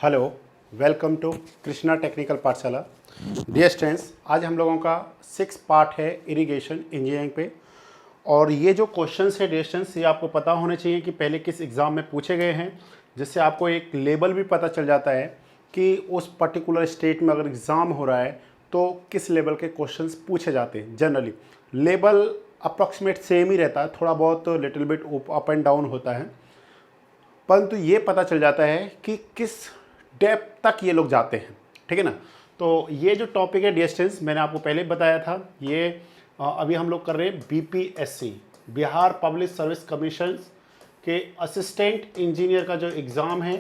Hello, welcome to Krishna technical Pathshala. Dear students, आज हम लोगों का 6 पार्ट है इरिगेशन इंजीनियरिंग पे। और ये जो क्वेश्चंस है डियर स्टूडेंट्स, ये आपको पता होने चाहिए कि पहले किस एग्ज़ाम में पूछे गए हैं, जिससे आपको एक लेवल भी पता चल जाता है कि उस पर्टिकुलर स्टेट में अगर एग्ज़ाम हो रहा है तो किस लेवल के क्वेश्चंस पूछे जाते हैं। जनरली लेवल अप्रॉक्सीमेट सेम ही रहता है, थोड़ा बहुत little bit up and down होता है, परंतु ये पता चल जाता है कि किस डेप्थ तक ये लोग जाते हैं। ठीक है ना। तो ये जो टॉपिक है डिस्टेंस, मैंने आपको पहले बताया था, ये अभी हम लोग कर रहे हैं BPSC, Bihar public service commission के असिस्टेंट इंजीनियर का जो एग्ज़ाम है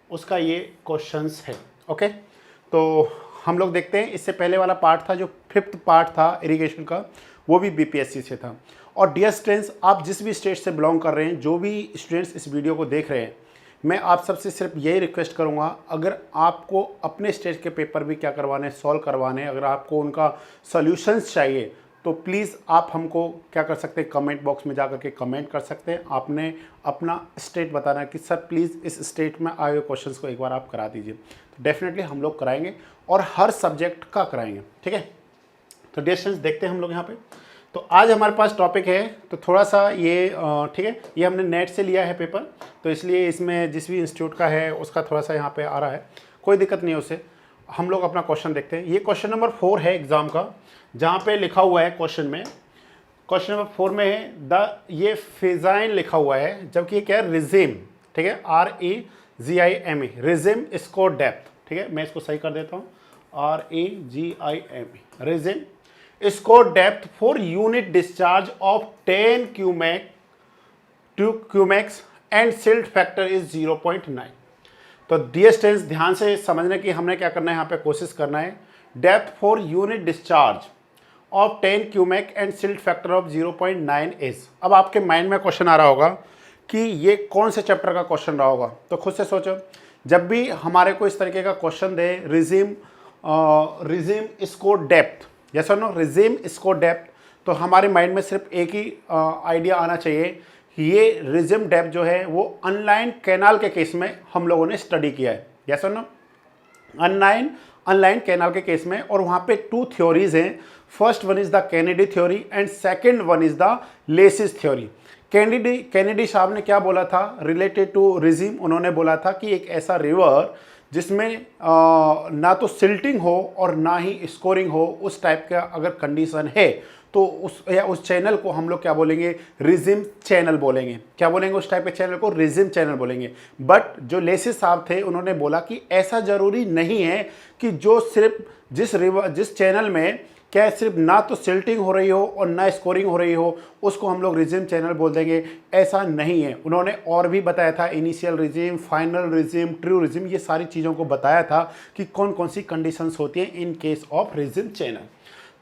उसका ये क्वेश्चंस है। ओके, तो हम लोग देखते हैं। इससे पहले वाला पार्ट था, जो 5th पार्ट था इरिगेशन का, वो भी बीपीएससी से था। और डियर स्टूडेंट्स, आप जिस भी स्टेट से बिलोंग कर रहे हैं, जो भी स्टूडेंट्स इस वीडियो को देख रहे हैं, मैं आप सबसे सिर्फ यही रिक्वेस्ट करूंगा, अगर आपको अपने स्टेट के पेपर भी क्या करवाने, सॉल्व करवाने, अगर आपको उनका सॉल्यूशंस चाहिए तो प्लीज़ आप हमको क्या कर सकते हैं, कमेंट बॉक्स में जा कर के कमेंट कर सकते हैं। आपने अपना स्टेट बताना है कि सर प्लीज़ इस स्टेट में आए हुए क्वेश्चंस को एक बार आप करा दीजिए। तो डेफिनेटली हम लोग कराएंगे और हर सब्जेक्ट का कराएंगे। ठीक है, तो डिस्टेंस देखते हैं हम लोग यहाँ पे। तो आज हमारे पास टॉपिक है, तो थोड़ा सा ये ठीक है, ये हमने नेट से लिया है पेपर, तो इसलिए इसमें जिस भी इंस्टीट्यूट का है उसका थोड़ा सा यहाँ पे आ रहा है, कोई दिक्कत नहीं है उससे। हम लोग अपना क्वेश्चन देखते हैं। ये क्वेश्चन नंबर 4 है एग्जाम का, जहाँ पे लिखा हुआ है क्वेश्चन नंबर 4 में है ये फिजाइन लिखा हुआ है, जबकि ये क्या है, रिजिम। ठीक है, REGIME, रिजिम स्कोर डेप्थ। ठीक है, मैं इसको सही कर देता हूँ, REGIME, regime scour depth for unit discharge of 10 cumecs and silt factor is 0.9। तो डियर स्टूडेंट्स, ध्यान से समझने की हमने क्या करना है, यहाँ पे कोशिश करना है। Depth for unit discharge of 10 cumec and silt factor of 0.9 is. अब आपके माइंड में क्वेश्चन आ रहा होगा कि ये कौन से चैप्टर का क्वेश्चन रहा होगा, तो खुद से सोचो। जब भी हमारे को इस तरीके का क्वेश्चन दे, रिजिम स्कोर डेप्थ, यस और नो, रिजिम स्कोर डेप्थ, तो हमारे माइंड में सिर्फ एक ही आइडिया आना चाहिए कि ये रिजिम डेप्थ जो है वो अनलाइन कैनाल के केस में हम लोगों ने स्टडी किया है। यस और नो, अनलाइन कैनाल के केस में। और वहाँ पे 2 थ्योरीज हैं। First one is the Kennedy theory and second one is the laces theory. Kennedy साहब ने क्या बोला था रिलेटेड टू रिजिम, उन्होंने बोला था कि एक ऐसा रिवर जिसमें ना तो सिल्टिंग हो और ना ही स्कोरिंग हो, उस टाइप का अगर कंडीशन है तो उस चैनल को हम लोग क्या बोलेंगे, रिजिम चैनल बोलेंगे। क्या बोलेंगे, उस टाइप के चैनल को रिजिम चैनल बोलेंगे। बट जो लेसिस साहब थे, उन्होंने बोला कि ऐसा ज़रूरी नहीं है कि जो सिर्फ जिस चैनल में क्या सिर्फ ना तो सिल्टिंग हो रही हो और ना स्कोरिंग हो रही हो, उसको हम लोग रिजिम चैनल बोल देंगे। ऐसा नहीं है। उन्होंने और भी बताया था, initial regime, final regime, true regime, ये सारी चीज़ों को बताया था कि कौन कौन सी कंडीशंस होती हैं in case of regime channel.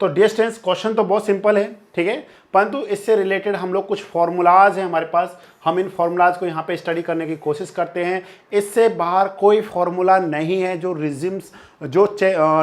तो डियर स्टूडेंट्स, क्वेश्चन तो बहुत सिंपल है, ठीक है, परंतु इससे रिलेटेड हम लोग कुछ फॉर्मूलाज हैं हमारे पास, हम इन फॉर्मूलाज को यहाँ पे स्टडी करने की कोशिश करते हैं। इससे बाहर कोई फॉर्मूला नहीं है जो रिजिम्स, जो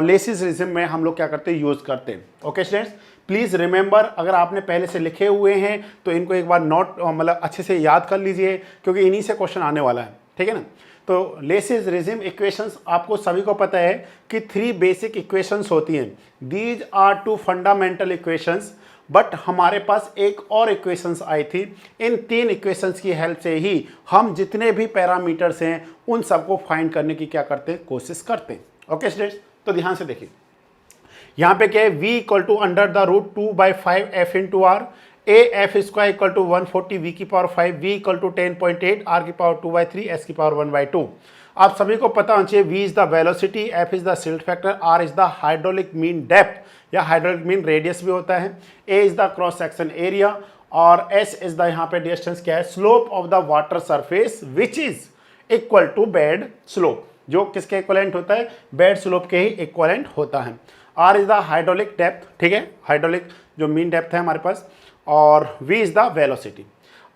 लेसिस रिजिम में हम लोग क्या करते हैं, यूज़ करते हैं। ओके स्टूडेंट्स, प्लीज़ रिमेंबर, अगर आपने पहले से लिखे हुए हैं तो इनको एक बार नोट मतलब अच्छे से याद कर लीजिए, क्योंकि इन्हीं से क्वेश्चन आने वाला है। ठीक है ना। तो लेसिस रिजिम इक्वेशंस आपको सभी को पता है कि 3 बेसिक इक्वेशंस होती हैं। These are 2 fundamental equations, but हमारे पास एक और इक्वेशंस आई थी। इन 3 इक्वेशंस की हेल्प से ही हम जितने भी पैरामीटर्स हैं उन सबको फाइंड करने की क्या करते हैं, कोशिश करते हैं। ओके स्टूडेंट्स, तो ध्यान से देखिए, यहाँ पे क्या है, v = √2/5 f × r, AF² = 140 v की पावर 5, v = 10.8, r की पावर 2/3, s की पावर 1/2। आप सभी को पता होना चाहिए, v is the velocity, f is the silt factor, r is the hydraulic mean depth या हाइड्रोलिक मीन रेडियस भी होता है, a is the cross section area, और s इज द यहाँ पे डिस्टेंस क्या है, slope of the water surface which is equal to bed slope, जो किसके इक्वलेंट होता है, बेड स्लोप के ही इक्वलेंट होता है। r is the hydraulic depth, ठीक है, हाइड्रोलिक जो मीन डेप्थ है हमारे पास, और v इज द वेलोसिटी।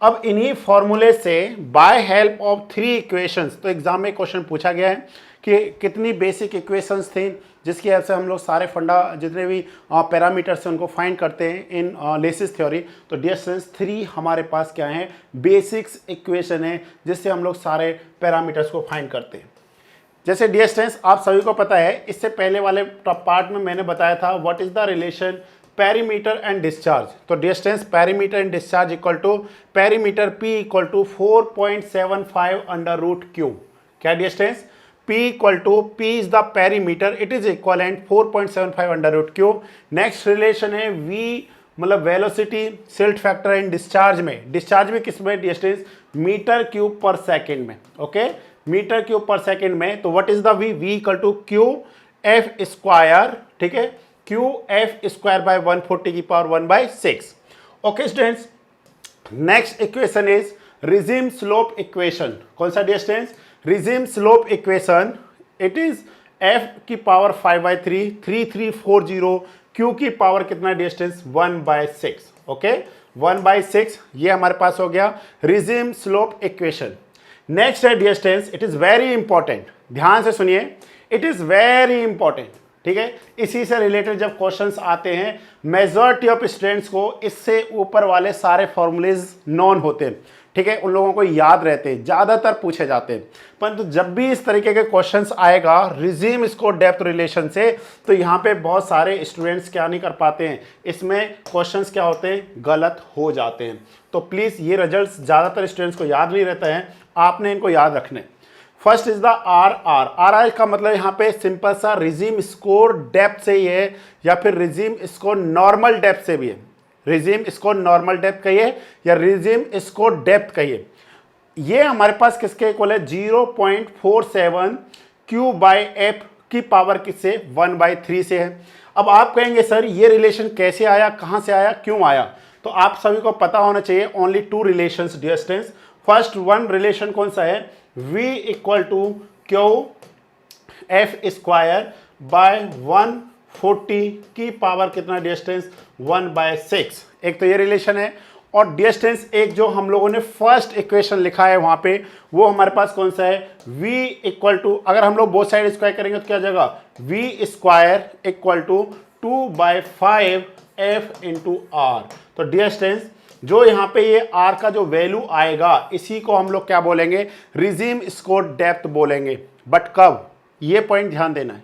अब इन्हीं फॉर्मूले से बाय हेल्प ऑफ 3 इक्वेशंस, तो एग्जाम में क्वेश्चन पूछा गया है कि कितनी बेसिक इक्वेशंस थी जिसकी हेल्प से हम लोग सारे फंडा जितने भी पैरामीटर्स हैं उनको फाइंड करते हैं इन लेसिस थ्योरी। तो डियर स्टूडेंट्स, 3 हमारे पास क्या है, बेसिक्स इक्वेशन है जिससे हम लोग सारे पैरामीटर्स को फाइंड करते हैं। जैसे डियर स्टूडेंट्स आप सभी को पता है, इससे पहले वाले पार्ट में मैंने बताया था what is the relation perimeter and discharge. तो dear students perimeter and discharge equal to perimeter P equal to 4.75 under root Q. क्या dear students, P equal to P is the perimeter, it is equivalent 4.75 under root Q. Next relation है V मतलब velocity silt factor and discharge में किस में dear students, metre cube per second में। Okay, metre cube per second में। तो what is the V equal to Q F square, ठीक है, क्यू एफ स्क्वायर बाय 140 की power 1/6। Okay students, next equation is regime slope equation. कौन सा dear students, regime slope equation. It is f की power 5/3 3340, q की power कितना dear students 1/6। Okay 1/6 ये हमारे पास हो गया रिजिम स्लोप इक्वेशन। नेक्स्ट है dear students, it is very important, ध्यान से सुनिए, इट इज वेरी इंपॉर्टेंट, ठीक है। इसी से रिलेटेड जब क्वेश्चंस आते हैं, मेजॉरिटी ऑफ स्टूडेंट्स को इससे ऊपर वाले सारे फॉर्मूलेज नॉन होते हैं, ठीक है, उन लोगों को याद रहते हैं, ज़्यादातर पूछे जाते हैं। परंतु जब भी इस तरीके के क्वेश्चंस आएगा रिजिम स्कोर डेप्थ रिलेशन से, तो यहाँ पे बहुत सारे स्टूडेंट्स क्या नहीं कर पाते हैं, इसमें क्वेश्चंस क्या होते हैं, गलत हो जाते हैं। तो प्लीज़ ये रिजल्ट्स ज़्यादातर स्टूडेंट्स को याद नहीं रहता है, आपने इनको याद रखने। फर्स्ट इज द आर का मतलब यहाँ पे सिंपल सा रिजिम स्कोर डेप्थ से ही है, या फिर रिजिम स्कोर नॉर्मल डेप्थ से भी है। रिजिम स्कोर नॉर्मल डेप्थ कहिए या रिजिम स्कोर डेप्थ कहिए, ये हमारे पास किसके इक्वल है, 0.47 क्यू बाई एफ की पावर किससे 1/3 से है। अब आप कहेंगे सर ये रिलेशन कैसे आया, कहाँ से आया, क्यों आया, तो आप सभी को पता होना चाहिए only two relations dear students. First one relation कौन सा है, V equal to Q F square by 140 की पावर कितना डियर स्टूडेंट्स 1/6, एक तो ये रिलेशन है। और डियर स्टूडेंट्स एक जो हम लोगों ने फर्स्ट इक्वेशन लिखा है वहां पे, वो हमारे पास कौन सा है, V इक्वल टू, अगर हम लोग बोथ साइड स्क्वायर करेंगे तो क्या जाएगा, V square equal to 2/5 F into R. तो डियर स्टूडेंट्स जो यहाँ पे ये R का जो वैल्यू आएगा, इसी को हम लोग क्या बोलेंगे, रिजिम स्कोर डेप्थ बोलेंगे। बट कब, ये पॉइंट ध्यान देना है,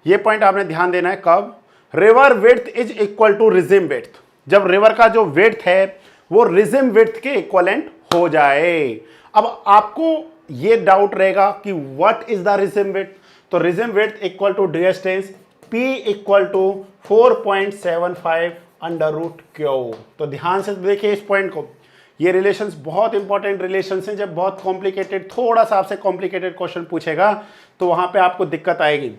ये पॉइंट आपने ध्यान देना है, कब, river width is equal to regime width, जब रिवर का जो विड्थ है वो रिजिम विड्थ के इक्वलेंट हो जाए। अब आपको ये डाउट रहेगा कि what is the regime width, तो regime width equal to dear students P equal to 4.75 under root Q. तो ध्यान से देखिए इस पॉइंट को, ये रिलेशंस बहुत इंपॉर्टेंट रिलेशंस हैं। जब बहुत कॉम्प्लिकेटेड, थोड़ा सा आपसे कॉम्प्लिकेटेड क्वेश्चन पूछेगा तो वहां पे आपको दिक्कत आएगी।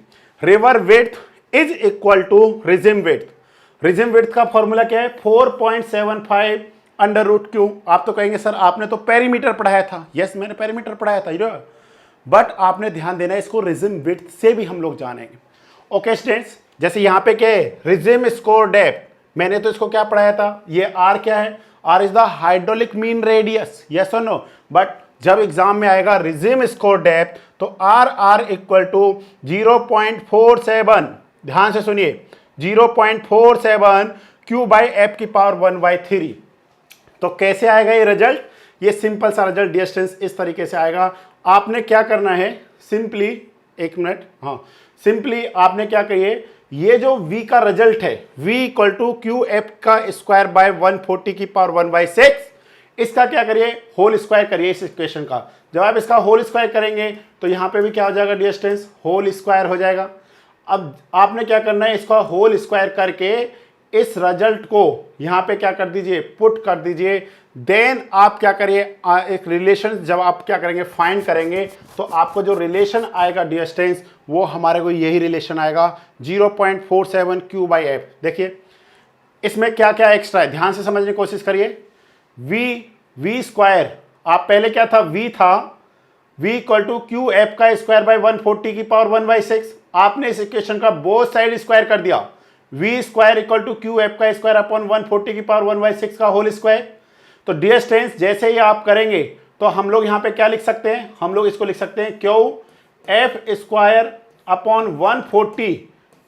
River width is equal to regime width, regime width का फॉर्मूला क्या है 4.75 अंडर रूट क्यू। आप तो कहेंगे सर आपने तो पेरीमीटर पढ़ाया था, यस मैंने पेरीमीटर पढ़ाया था, बट आपने ध्यान देना है इसको रिजिम विड्थ से भी हम लोग जानेंगे। ओके स्टूडेंट्स, जैसे यहाँ पे क्या है रिजिम स्कोर डेप्थ, मैंने तो इसको क्या पढ़ाया था, ये R क्या है, R is the hydraulic mean radius, yes और नो। बट जब एग्जाम में आएगा रिजिम स्कोर डेप्थ तो R इक्वल टू 0.47, ध्यान से सुनिए 0.47 क्यू बाई एफ की पावर 1/3। तो कैसे आएगा ये रिजल्ट, ये सिंपल सा रिजल्ट डियर स्टूडेंट्स इस तरीके से आएगा। आपने क्या करना है, सिंपली एक मिनट, हाँ सिंपली आपने क्या कहिए, ये जो V का रिजल्ट है V equal to Q F का स्क्वायर बाय 140 की पावर 1/6, इसका क्या करिए होल स्क्वायर करिए इस इक्वेशन का। जब आप इसका होल स्क्वायर करेंगे तो यहाँ पे भी क्या हो जाएगा डियर स्टूडेंट्स, होल स्क्वायर हो जाएगा। अब आपने क्या करना है, इसका होल स्क्वायर करके इस रिजल्ट को यहाँ पे क्या कर दीजिए, पुट कर दीजिए। देन आप क्या करिए, एक रिलेशन जब आप क्या करेंगे फाइंड करेंगे, तो आपको जो रिलेशन आएगा डियर स्टूडेंट्स वो हमारे को यही रिलेशन आएगा 0.47 क्यू बाई एफ। देखिए इसमें क्या क्या एक्स्ट्रा है, ध्यान से समझने की कोशिश करिए। V स्क्वायर, आप पहले क्या था, V था, V equal to Q F का स्क्वायर बाय 140 की पावर 1/6। आपने इस इक्वेशन का बोथ साइड स्क्वायर कर दिया, V square equal to Q F का स्क्वायर अपॉन 140 की पावर 1/6 का होल स्क्वायर। तो डियर स्टूडेंट्स जैसे ही आप करेंगे तो हम लोग यहाँ पे क्या लिख सकते हैं, हम लोग इसको लिख सकते हैं क्यू एफ स्क्वायर अपॉन 140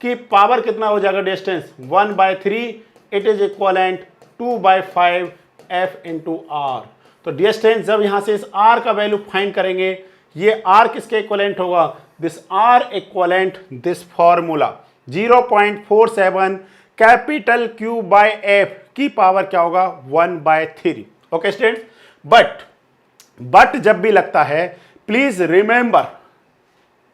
की पावर कितना हो जाएगा dear students 1/3, it is equivalent 2/5 F into R. तो डियर स्टूडेंट्स जब यहाँ से इस आर का वैल्यू फाइंड करेंगे, ये आर किसके इक्वलेंट होगा, this R equivalent this formula 0.47 capital Q by F की पावर क्या होगा 1/3। ओके स्टूडेंट्स, बट जब भी लगता है प्लीज रिमेंबर,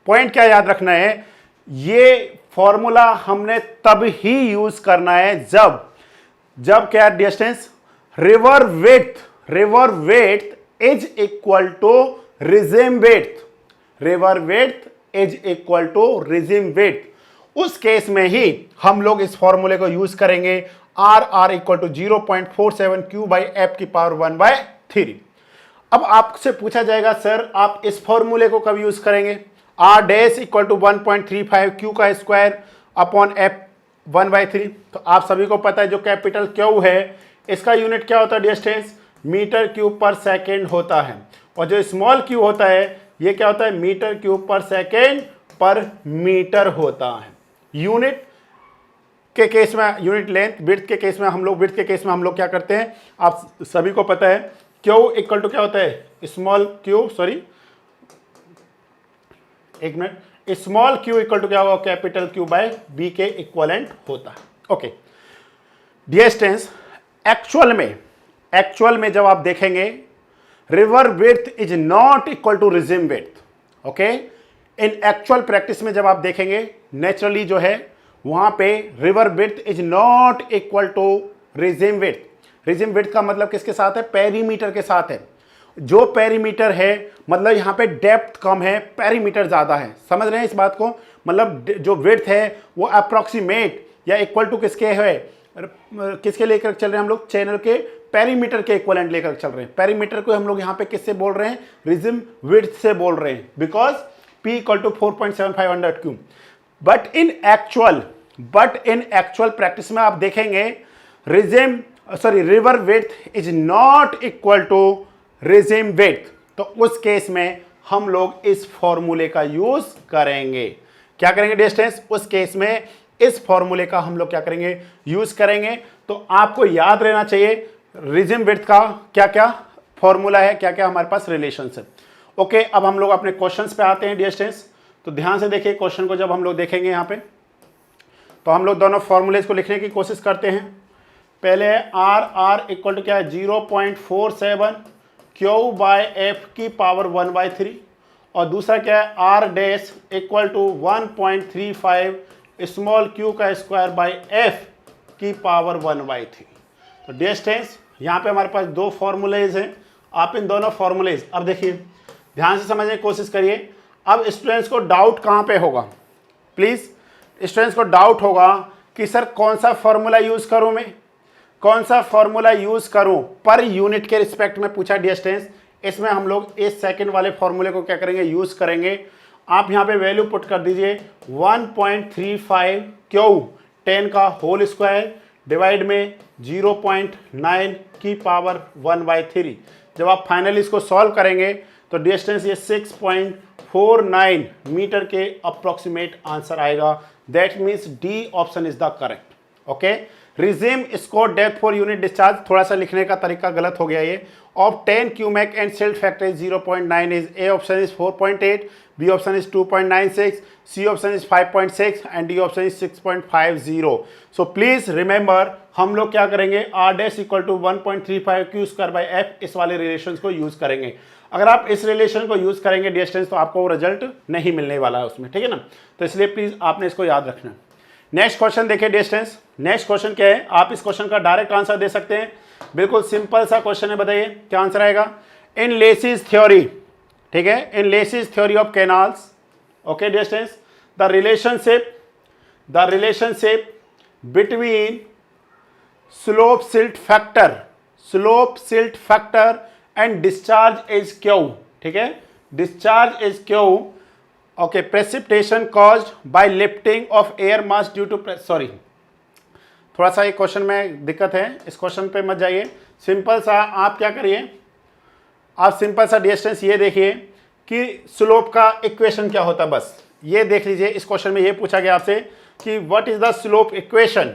पॉइंट क्या याद रखना है, ये फॉर्मूला हमने तब ही यूज करना है जब क्या distance river width is equal to regime width, river width is equal to regime width. उस केस में ही हम लोग इस फॉर्मूले को यूज करेंगे, R equal to 0.47 Q by F की पावर 1/3। अब आपसे पूछा जाएगा सर आप इस फॉर्मूले को कब यूज करेंगे, R dash equal to 1.35 Q का स्क्वायर अपॉन एफ 1/3। तो आप सभी को पता है जो कैपिटल Q है इसका यूनिट क्या होता है distance, metre cube per second होता है, और जो स्मॉल q होता है ये क्या होता है, मीटर क्यूब पर सेकेंड पर मीटर होता है। यूनिट के केस में यूनिट लेंथ, विड्थ के केस में हम लोग क्या करते हैं, आप सभी को पता है Q इक्वल टू क्या होता है, स्मॉल q इक्वल टू क्या होगा, कैपिटल Q बाय बी के इक्वलेंट होता है। ओके डियर स्टूडेंट्स, एक्चुअल में जब आप देखेंगे river width is not equal to regime width. Okay, in actual practice में जब आप देखेंगे नेचुरली जो है वहां पे river width is not equal to regime width. Regime width का मतलब किसके साथ है, पेरीमीटर के साथ है। जो पेरीमीटर है मतलब यहाँ पे डेप्थ कम है, पेरीमीटर ज्यादा है। समझ रहे हैं इस बात को, मतलब जो विड्थ है वो अप्रोक्सीमेट या इक्वल टू किसके है, किसके लेकर चल रहे हैं हम लोग, चैनल के पेरीमीटर के इक्वलेंट लेकर चल रहे हैं। पेरीमीटर को हम लोग यहाँ पे किससे बोल रहे हैं, रिजिम विड्थ से बोल रहे हैं, because P equal to 4.75 under cube. But in actual practice में आप देखेंगे river width is not equal to regime width. तो उस केस में हम लोग इस फॉर्मूले का यूज करेंगे। क्या करेंगे डिस्टेंस, उस केस में इस फॉर्मूले का हम लोग क्या करेंगे, यूज करेंगे। तो आपको याद रहना चाहिए रिजिम विड्थ का क्या क्या फॉर्मूला है, क्या क्या हमारे पास रिलेशन है। ओके, अब हम लोग अपने क्वेश्चंस पे आते हैं डिस्टेंस। तो ध्यान से देखिए क्वेश्चन को, जब हम लोग देखेंगे यहाँ पे तो हम लोग दोनों फॉर्मूलेज को लिखने की कोशिश करते हैं। पहले है आर इक्वल टू क्या है 0.47 Q बाय एफ की पावर 1/3, और दूसरा क्या है R dash equal to 1.35 small q का स्क्वायर बाय एफ की पावर 1/3। तो डिस्टेंस यहाँ पे हमारे पास दो फॉर्मूलेज हैं। आप इन दोनों फॉर्मूलेज, अब देखिए ध्यान से समझने की कोशिश करिए। अब स्टूडेंट्स को डाउट कहाँ पे होगा, प्लीज स्टूडेंट्स को डाउट होगा कि सर कौन सा फॉर्मूला यूज करूं, मैं कौन सा फॉर्मूला यूज करूं पर यूनिट के रिस्पेक्ट में पूछा डिस्टेंस। इसमें हम लोग इस सेकंड वाले फॉर्मूले को क्या करेंगे, यूज करेंगे। आप यहाँ पे वैल्यू पुट कर दीजिए 1.35 Q 10 का होल स्क्वायर डिवाइड में 0.9 की पावर 1/3। जब आप फाइनली इसको सॉल्व करेंगे तो डिस्टेंस ये 6.49 मीटर के अप्रोक्सीमेट आंसर आएगा। That means D option is the correct. Okay, regime scour depth for unit discharge, थोड़ा सा लिखने का तरीका गलत हो गया ये, of 10 cumec and silt factor is 0.9 is A option is 4.8, B option is 2.96, C option is 5.6 and D option is 6.50। So please remember हम लोग क्या करेंगे, R dash equal to 1.35 Q square by F, इस वाले relation को use करेंगे। अगर आप इस रिलेशन को यूज करेंगे डिस्टेंस तो आपको रिजल्ट नहीं मिलने वाला है उसमें, ठीक है ना। तो इसलिए प्लीज आपने इसको याद रखना। नेक्स्ट क्वेश्चन देखिए डिस्टेंस, नेक्स्ट क्वेश्चन क्या है, आप इस क्वेश्चन का डायरेक्ट आंसर दे सकते हैं। बिल्कुल सिंपल सा क्वेश्चन है, बताइए क्या आंसर आएगा। इन लेसिस थ्योरी, ठीक है, in Lacey's theory of canals, okay distance, the relationship between slope silt factor and discharge is Q, ठीक है, discharge is Q। Okay, precipitation caused by lifting of air mass due to, sorry थोड़ा सा ये question में दिक्कत है, इस question पे मत जाइए। सिंपल सा आप क्या करिए, आप सिंपल सा डिस्टेंस ये देखिए कि स्लोप का इक्वेशन क्या होता है, बस ये देख लीजिए। इस क्वेश्चन में ये पूछा गया आपसे कि what is the slope equation.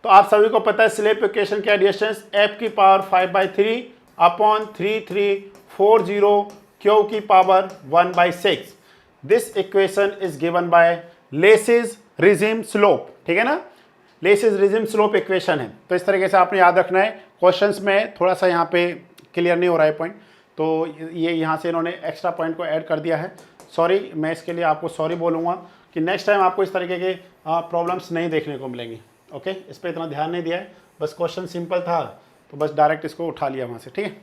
तो आप सभी को पता है स्लोप इक्वेशन क्या है डिस्टेंस, एफ की पावर 5/3 अपॉन 3340 Q की power 1/6। This equation is given by laces regime slope, ठीक है ना, लेसिस रिजिम स्लोप इक्वेशन है। तो इस तरीके से आपने याद रखना है। क्वेश्चंस में थोड़ा सा यहाँ पे क्लियर नहीं हो रहा है पॉइंट, तो ये यहाँ से इन्होंने एक्स्ट्रा पॉइंट को ऐड कर दिया है। सॉरी, मैं इसके लिए आपको सॉरी बोलूँगा कि नेक्स्ट टाइम आपको इस तरीके के प्रॉब्लम्स नहीं देखने को मिलेंगी। ओके, इस पर इतना ध्यान नहीं दिया है, बस क्वेश्चन सिंपल था तो बस डायरेक्ट इसको उठा लिया वहाँ से, ठीक है।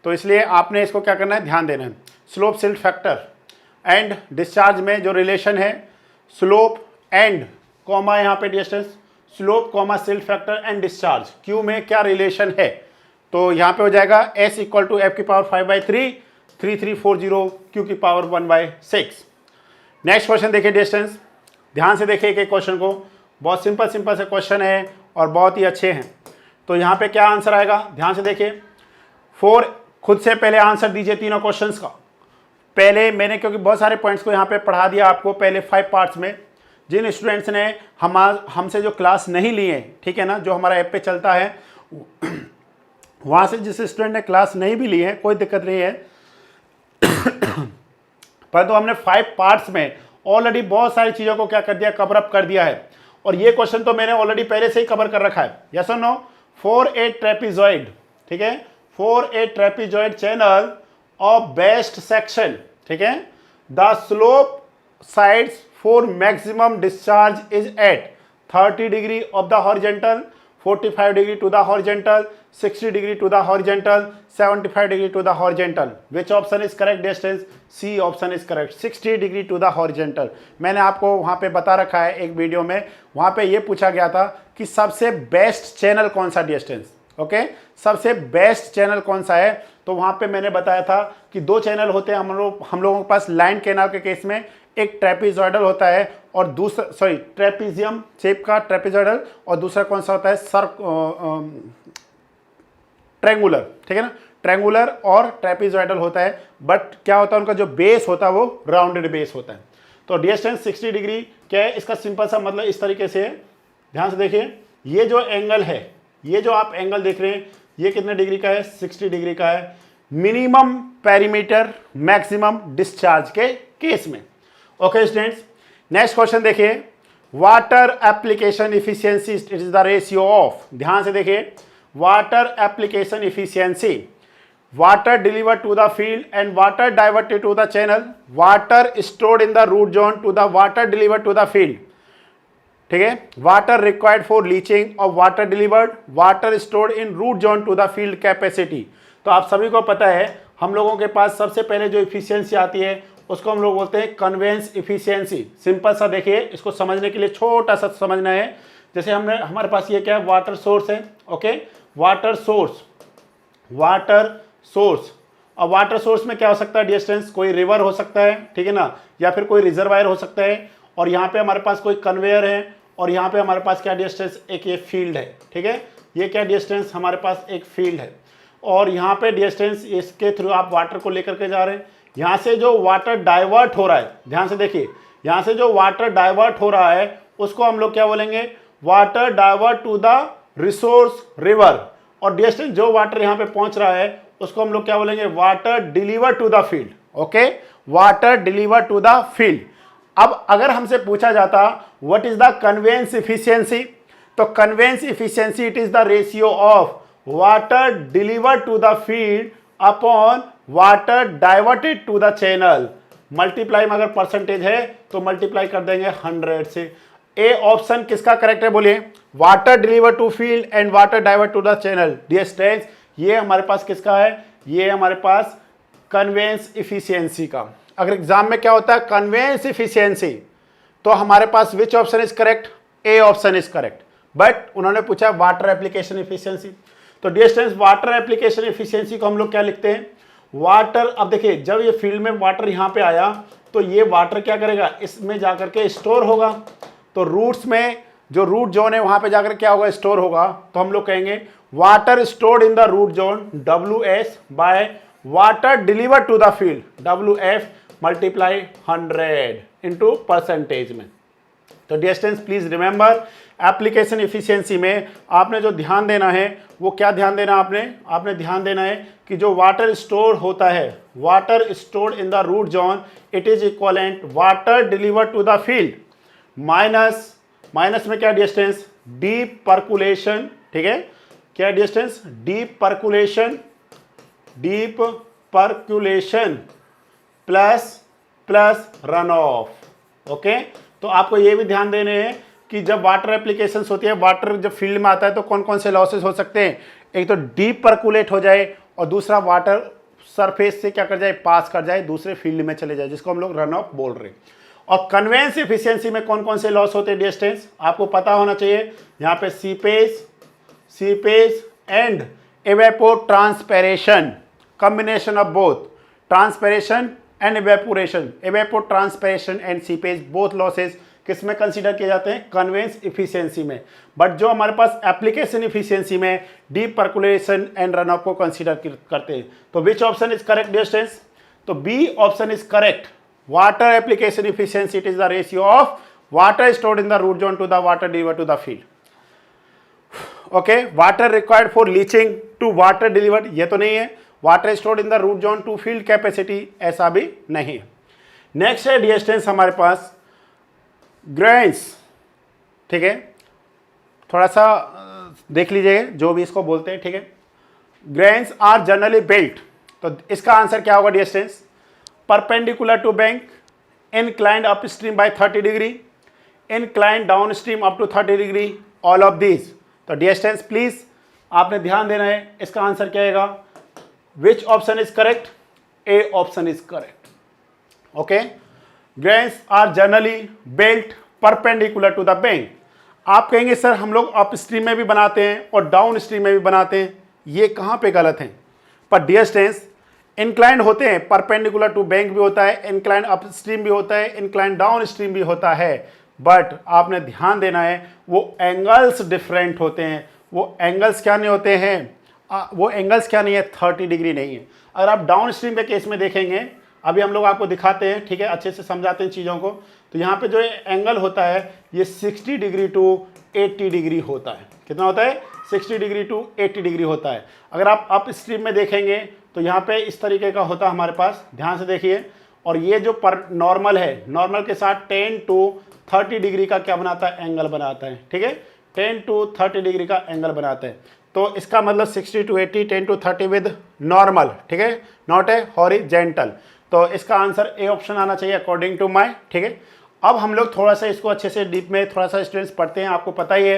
तो इसलिए आपने इसको क्या करना है, ध्यान देना है। Slope silt factor and discharge में जो रिलेशन है, स्लोप एंड कॉमा यहाँ पे distance, slope comma silt factor and discharge, Q में क्या रिलेशन है, तो यहाँ पे हो जाएगा S इक्वल टू F की पावर 5/3 3340 Q की पावर 1/6। नेक्स्ट क्वेश्चन देखिए डिस्टेंस, ध्यान से देखिए एक क्वेश्चन को, बहुत सिंपल सिंपल से क्वेश्चन है और बहुत ही अच्छे हैं। तो यहाँ पे क्या आंसर आएगा, ध्यान से देखिए। 4 खुद से पहले आंसर दीजिए तीनों क्वेश्चंस का। पहले मैंने क्योंकि बहुत सारे पॉइंट्स को यहाँ पे पढ़ा दिया आपको पहले 5 पार्ट्स में। जिन स्टूडेंट्स ने हमसे जो क्लास नहीं लिए, ठीक है ना, जो हमारा ऐप पे चलता है, वहाँ से जिस स्टूडेंट ने क्लास नहीं भी ली है कोई दिक्कत नहीं है, परंतु हमने 5 पार्ट्स में ऑलरेडी बहुत सारी चीज़ों को क्या कर दिया, कवर अप कर दिया है। और ये क्वेश्चन तो मैंने ऑलरेडी पहले से ही कवर कर रखा है, यस और नो। फॉर ए ट्रेपिजॉइड, ठीक है, for a trapezoid channel of best section, ठीक है, the slope sides for maximum discharge is at 30 degree of the horizontal, 45 degree to the horizontal, 60 degree to the horizontal, 75 degree to the horizontal. Which option is correct distance, C option is correct, 60 degree to the horizontal. मैंने आपको वहाँ पे बता रखा है एक video में, वहाँ पे ये पूछा गया था कि सबसे बेस्ट चैनल कौन सा डिस्टेंस, ओके, सबसे बेस्ट चैनल कौन सा है। तो वहाँ पे मैंने बताया था कि 2 चैनल होते हैं हम लोगों के पास लाइन कैनाल के केस में, एक ट्रेपिजॉइडल होता है और दूसरा ट्रेपिजियम शेप का ट्रेपिजॉइडल, और दूसरा कौन सा होता है, ट्रैंगुलर, ठीक है ना, ट्रैंगुलर और ट्रेपिजॉइडल होता है। बट क्या होता है, उनका जो बेस होता है वो राउंडेड बेस होता है। तो डिस्टेंस 60 डिग्री क्या है, इसका सिंपल सा मतलब इस तरीके से है, ध्यान से देखिए। ये जो एंगल है, ये जो आप एंगल देख रहे हैं, ये कितने डिग्री का है, 60 डिग्री का है, मिनिमम पेरीमीटर मैक्सिमम डिस्चार्ज के केस में। ओके स्टूडेंट्स, नेक्स्ट क्वेश्चन देखिए। Water application efficiency it is the ratio of, ध्यान से देखिए, water application efficiency, water delivered to the field and water diverted to the channel, water stored in the root zone to the water delivered to the field, ठीक है, water required for leaching और water delivered, water stored in root zone to the field capacity. तो आप सभी को पता है, हम लोगों के पास सबसे पहले जो इफिशियंसी आती है उसको हम लोग बोलते हैं कन्वेंस इफिशियंसी। सिंपल सा देखिए, इसको समझने के लिए छोटा सा समझना है। जैसे हमारे पास ये क्या है, वाटर सोर्स है, okay, water source, water source. अब वाटर सोर्स में क्या हो सकता है डिस्टेंस, कोई रिवर हो सकता है, ठीक है ना, या फिर कोई रिजर्वायर हो सकता है, और यहाँ पे हमारे पास कोई कन्वेयर है, और यहाँ पे हमारे पास क्या डिस्टेंस, एक ये फील्ड है, ठीक है, ये क्या डिस्टेंस हमारे पास एक फील्ड है, और यहाँ पे डिस्टेंस इसके थ्रू आप वाटर को लेकर के जा रहे हैं। यहाँ से जो वाटर डाइवर्ट हो रहा है, ध्यान से देखिए, यहाँ से जो वाटर डाइवर्ट हो रहा है उसको हम लोग क्या बोलेंगे, water divert to the resource river, और डिस्टेंस जो वाटर यहाँ पे पहुंच रहा है उसको हम लोग क्या बोलेंगे, water deliver to the field, okay, water deliver to the field. अब अगर हमसे पूछा जाता what is the conveyance efficiency, तो conveyance efficiency it is the ratio of water deliver to the field upon water diverted to the channel. Multiply में अगर percentage है तो मल्टीप्लाई कर देंगे 100 से। ए ऑप्शन किसका करेक्ट है बोलिए, water deliver to field and water divert to the channel. Dear students, ये हमारे पास किसका है, ये हमारे पास कन्वेंस इफिशियंसी का। अगर एग्जाम में क्या होता है कन्वेंस इफिशियंसी, तो हमारे पास which option is correct, A option is correct. But उन्होंने पूछा वाटर एप्लीकेशन इफिशियंसी, तो dear students water application efficiency को हम लोग क्या लिखते हैं, वाटर। अब देखिए, जब ये फील्ड में वाटर यहाँ पे आया तो ये वाटर क्या करेगा, इसमें जाकर के स्टोर होगा। तो रूट्स में जो रूट जोन है वहां पे जाकर क्या होगा, स्टोर होगा। तो हम लोग कहेंगे water stored in the root zone WS by water deliver to the field WF multiply 100 into percentage में। तो dear students please remember, application efficiency में आपने जो ध्यान देना है वो क्या ध्यान देना, आपने ध्यान देना है कि जो वाटर स्टोर होता है, water stored in the root zone it is equivalent water delivered to the field minus, minus में क्या डिस्टेंस, डीप पर्कुलेशन, ठीक है, क्या distance, deep percolation, deep percolation plus run off. Okay, तो आपको ये भी ध्यान देने हैं कि जब वाटर एप्लीकेशंस होती है, वाटर जब फील्ड में आता है तो कौन कौन से लॉसेस हो सकते हैं, एक तो डीप पर्कुलेट हो जाए और दूसरा वाटर सरफेस से क्या कर जाए, पास कर जाए, दूसरे फील्ड में चले जाए, जिसको हम लोग रन ऑफ बोल रहे हैं। और कन्वेंस एफिशिएंसी में कौन कौन से लॉस होते हैं डिस्टेंस, आपको पता होना चाहिए। यहाँ पे seepage and evapotranspiration, combination of both transpiration and evaporation, evapotranspiration and seepage both losses किस में कंसीडर किए जाते हैं, कन्वेंस इफिशियंसी में। बट जो हमारे पास एप्लीकेशन इफिशियंसी में deep percolation and run off को कंसीडर करते हैं। तो which option is correct distance, तो B option is correct. Water application efficiency, it is the ratio of water stored in the root zone to the water delivered to the field. Okay, water required for leaching to water delivered, ये तो नहीं है। Water stored in the root zone to field capacity, ऐसा भी नहीं है। Next है distance हमारे पास ग्रेन्स, ठीक है, थोड़ा सा देख लीजिएगा जो भी इसको बोलते हैं, ठीक है। ग्रेन्स आर जनरली बिल्ट, तो इसका आंसर क्या होगा distance, perpendicular to bank, inclined upstream by 30 degree, inclined downstream up to 30 degree, all of these। तो डिस्टेंस प्लीज आपने ध्यान देना है, इसका आंसर क्या आएगा, which option is correct, A option is correct. Okay, groynes are generally built perpendicular to the bank. आप कहेंगे सर हम लोग अपस्ट्रीम में भी बनाते हैं और डाउन स्ट्रीम में भी बनाते हैं, ये कहाँ पे गलत है। पर डिस्टेंस इंक्लाइंड होते हैं, परपेंडिकुलर टू बैंक भी होता है, इंक्लाइंड अपस्ट्रीम भी होता है, इंक्लाइंड डाउन स्ट्रीम भी होता है। बट आपने ध्यान देना है वो एंगल्स डिफरेंट होते हैं। वो एंगल्स क्या नहीं होते हैं, वो एंगल्स क्या नहीं है, 30 डिग्री नहीं है। अगर आप डाउन स्ट्रीम के केस में देखेंगे, अभी हम लोग आपको दिखाते हैं, ठीक है, अच्छे से समझाते हैं चीज़ों को। तो यहाँ पे जो एंगल होता है ये 60 डिग्री टू 80 डिग्री होता है। कितना होता है, 60 डिग्री टू 80 डिग्री होता है। अगर आप अप स्ट्रीम में देखेंगे तो यहाँ पे इस तरीके का होता है हमारे पास, ध्यान से देखिए। और ये जो पर नॉर्मल है, नॉर्मल के साथ 10 टू 30 डिग्री का क्या बनाता है, एंगल बनाता है, ठीक है, 10 टू 30 डिग्री का एंगल बनाता है। तो इसका मतलब 60 टू 80, 10 टू 30 विद नॉर्मल, ठीक है, नॉट ए हॉरिजेंटल। तो इसका आंसर ए ऑप्शन आना चाहिए अकॉर्डिंग टू माई, ठीक है। अब हम लोग थोड़ा सा इसको अच्छे से डीप में थोड़ा सा स्टूडेंट्स पढ़ते हैं। आपको पता ही है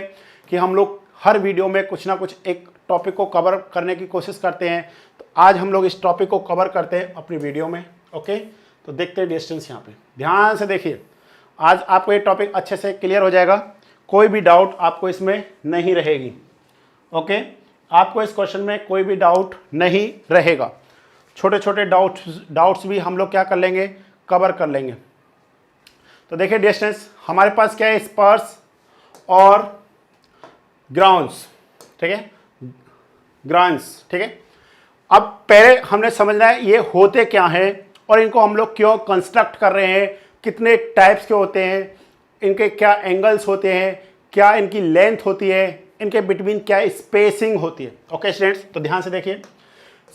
कि हम लोग हर वीडियो में कुछ ना कुछ एक टॉपिक को कवर करने की कोशिश करते हैं। तो आज हम लोग इस टॉपिक को कवर करते हैं अपनी वीडियो में। ओके, तो देखते हैं डिस्टेंस। यहाँ पे ध्यान से देखिए, आज आपको ये टॉपिक अच्छे से क्लियर हो जाएगा, कोई भी डाउट आपको इसमें नहीं रहेगी। ओके, आपको इस क्वेश्चन में कोई भी डाउट नहीं रहेगा। छोटे छोटे डाउट्स भी हम लोग क्या कर लेंगे, कवर कर लेंगे। तो देखिए डिस्टेंस हमारे पास क्या है, स्पर्स और ग्राउंड्स, ठीक है, ग्राउंड्स, ठीक है। अब पहले हमने समझना है ये होते क्या हैं और इनको हम लोग क्यों कंस्ट्रक्ट कर रहे हैं, कितने टाइप्स के होते हैं, इनके क्या एंगल्स होते हैं, क्या इनकी लेंथ होती है, इनके बिटवीन क्या स्पेसिंग होती है। ओके स्टूडेंट्स, तो ध्यान से देखिए।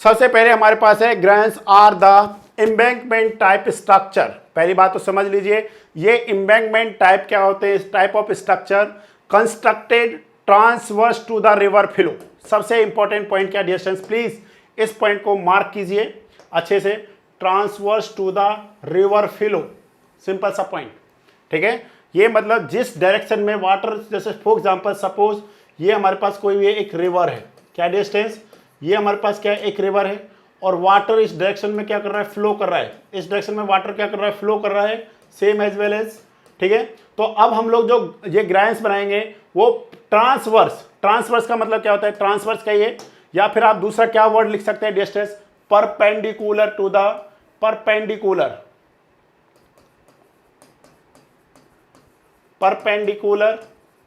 सबसे पहले हमारे पास है groynes are the embankment type structure. पहली बात तो समझ लीजिए, ये एम्बैंकमेंट टाइप क्या होते हैं, type of structure constructed transverse to the river flow. सबसे इंपॉर्टेंट पॉइंट क्या डिस्टेंस, प्लीज इस पॉइंट को मार्क कीजिए अच्छे से, transverse to the river flow, simple सा पॉइंट, ठीक है। ये मतलब जिस डायरेक्शन में वाटर, जैसे फॉर एग्जांपल सपोज ये हमारे पास कोई भी एक रिवर है, क्या डिस्टेंस, ये हमारे पास क्या है, एक रिवर है और वाटर इस डायरेक्शन में क्या कर रहा है, फ्लो कर रहा है। इस डायरेक्शन में वाटर क्या कर रहा है, फ्लो कर रहा है, सेम एज वेल एज, ठीक है। तो अब हम लोग जो ये ग्रेन्स बनाएंगे वो ट्रांसवर्स, ट्रांसवर्स का मतलब क्या होता है, ट्रांसवर्स कहिए, या फिर आप दूसरा क्या वर्ड लिख सकते हैं distance, perpendicular to the, perpendicular, perpendicular,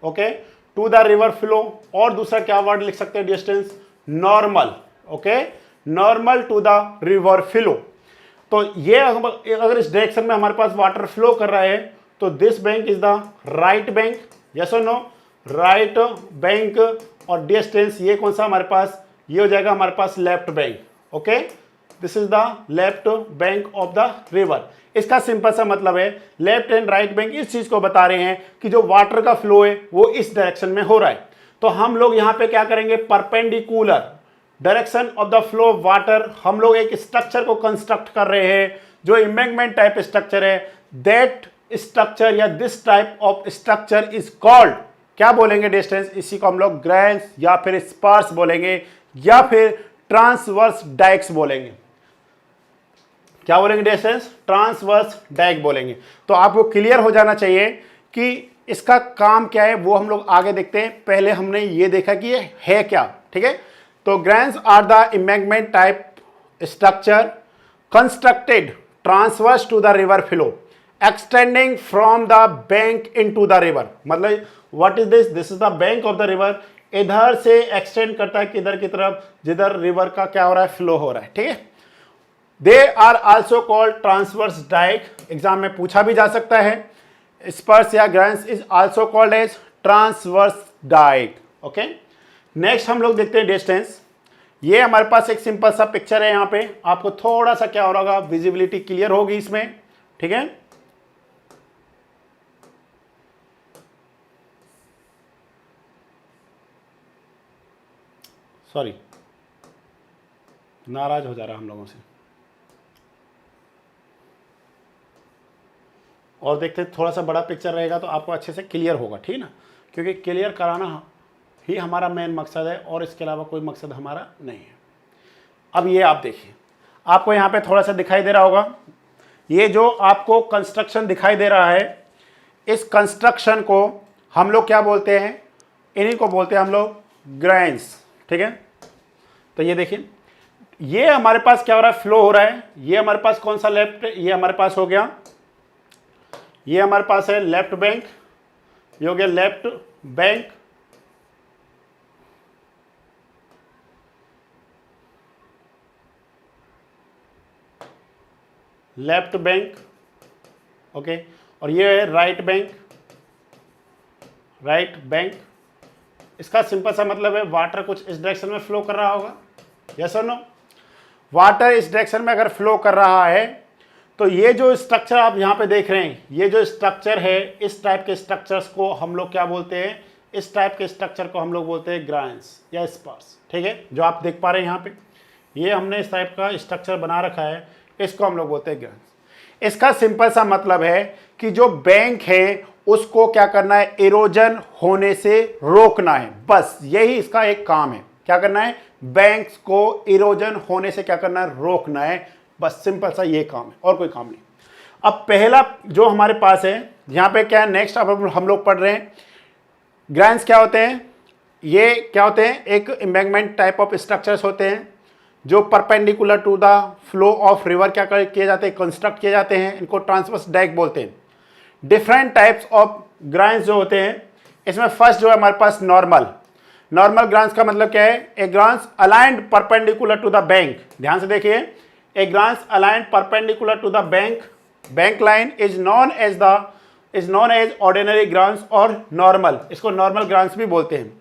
okay, to the river flow. और दूसरा क्या वर्ड लिख सकते हैं distance, normal, okay, normal to the river flow. तो ये अगर इस डायरेक्शन में हमारे पास वाटर फ्लो कर रहा है तो this bank is the right bank, yes और नो, राइट बैंक। और डिस्टेंस ये कौन सा हमारे पास, ये हो जाएगा हमारे पास left bank. Okay, this is the left bank of the river. इसका सिंपल सा मतलब है लेफ्ट एंड राइट बैंक इस चीज को बता रहे हैं कि जो वाटर का फ्लो है वो इस डायरेक्शन में हो रहा है। तो हम लोग यहां पे क्या करेंगे, perpendicular direction of the flow of water, हम लोग एक स्ट्रक्चर को कंस्ट्रक्ट कर रहे हैं जो एम्बैंकमेंट टाइप स्ट्रक्चर है। दैट स्ट्रक्चर या this type of structure is called, क्या बोलेंगे डिस्टेंस, इसी को हम लोग ग्रैंस या फिर स्पार्स बोलेंगे या फिर ट्रांसवर्स डाइक्स बोलेंगे। क्या बोलेंगे डिस्टेंस, ट्रांसवर्स डाइक बोलेंगे। तो आपको क्लियर हो जाना चाहिए कि इसका काम क्या है, वो हम लोग आगे देखते हैं। पहले हमने ये देखा कि ये है क्या, ठीक है। तो groynes are the embankment type structure constructed transverse to the river flow extending from the bank into the river. मतलब what is this, this is the bank of the river. इधर से एक्सटेंड करता है किधर की तरफ, जिधर रिवर का क्या हो रहा है, फ्लो हो रहा है, ठीक है। They are also called transverse dike, exam में पूछा भी जा सकता है। स्पर्स या groynes is also called as transverse dike. Okay, next हम लोग देखते हैं डिस्टेंस। ये हमारे पास एक सिंपल सा पिक्चर है, यहाँ पे आपको थोड़ा सा क्या हो रहा होगा, विजिबिलिटी क्लियर होगी इसमें, ठीक है। सॉरी, नाराज हो जा रहा हम लोगों से। और देखते थोड़ा सा बड़ा पिक्चर रहेगा तो आपको अच्छे से क्लियर होगा, ठीक है ना, क्योंकि क्लियर कराना ही हमारा मेन मकसद है और इसके अलावा कोई मकसद हमारा नहीं है। अब ये आप देखिए, आपको यहाँ पे थोड़ा सा दिखाई दे रहा होगा, ये जो आपको कंस्ट्रक्शन दिखाई दे रहा है, इस कंस्ट्रक्शन को हम लोग क्या बोलते हैं, इन्हीं को बोलते हैं हम लोग ग्रैंस, ठीक है। तो ये देखिए, ये हमारे पास क्या हो रहा है, फ्लो हो रहा है। ये हमारे पास कौन सा लेफ्ट, ये हमारे पास हो गया, ये हमारे पास है लेफ्ट बैंक, ये हो गया left bank, left bank, okay. और ये है राइट बैंक, राइट बैंक। इसका सिंपल सा मतलब है वाटर कुछ इस डायरेक्शन में फ्लो कर रहा होगा, यस और नो। वाटर इस डायरेक्शन में अगर फ्लो कर रहा है तो ये जो स्ट्रक्चर आप यहाँ पे देख रहे हैं, ये जो स्ट्रक्चर है, इस टाइप के स्ट्रक्चर्स को हम लोग क्या बोलते हैं, इस टाइप के स्ट्रक्चर को हम लोग बोलते हैं ग्राइंस या स्पर्स, ठीक है। जो आप देख पा रहे हैं यहाँ पे, ये हमने इस टाइप का स्ट्रक्चर बना रखा है, इसको हम लोग बोलते हैं ग्राइंस। इसका सिंपल सा मतलब है कि जो बैंक है उसको क्या करना है, इरोजन होने से रोकना है, बस यही इसका एक काम है। क्या करना है, बैंक्स को इरोजन होने से क्या करना है, रोकना है, बस सिंपल सा ये काम है और कोई काम नहीं। अब पहला जो हमारे पास है यहाँ पे क्या है, नेक्स्ट अब हम लोग पढ़ रहे हैं ग्राइंस क्या होते हैं। ये क्या होते हैं, एक एम्बैंकमेंट टाइप ऑफ स्ट्रक्चर्स होते हैं जो perpendicular to the flow of river क्या किए जाते हैं, कंस्ट्रक्ट किए जाते हैं। इनको ट्रांसवर्स डाइक बोलते हैं। डिफरेंट टाइप्स ऑफ ग्राइंस जो होते हैं, इसमें फर्स्ट जो है हमारे पास नॉर्मल। नॉर्मल ग्राइंस का मतलब क्या है, a groynes aligned perpendicular to the bank. ध्यान से देखिए, a grants aligned perpendicular to the bank line is known as ordinary grants or normal, इसको normal grants भी बोलते हैं।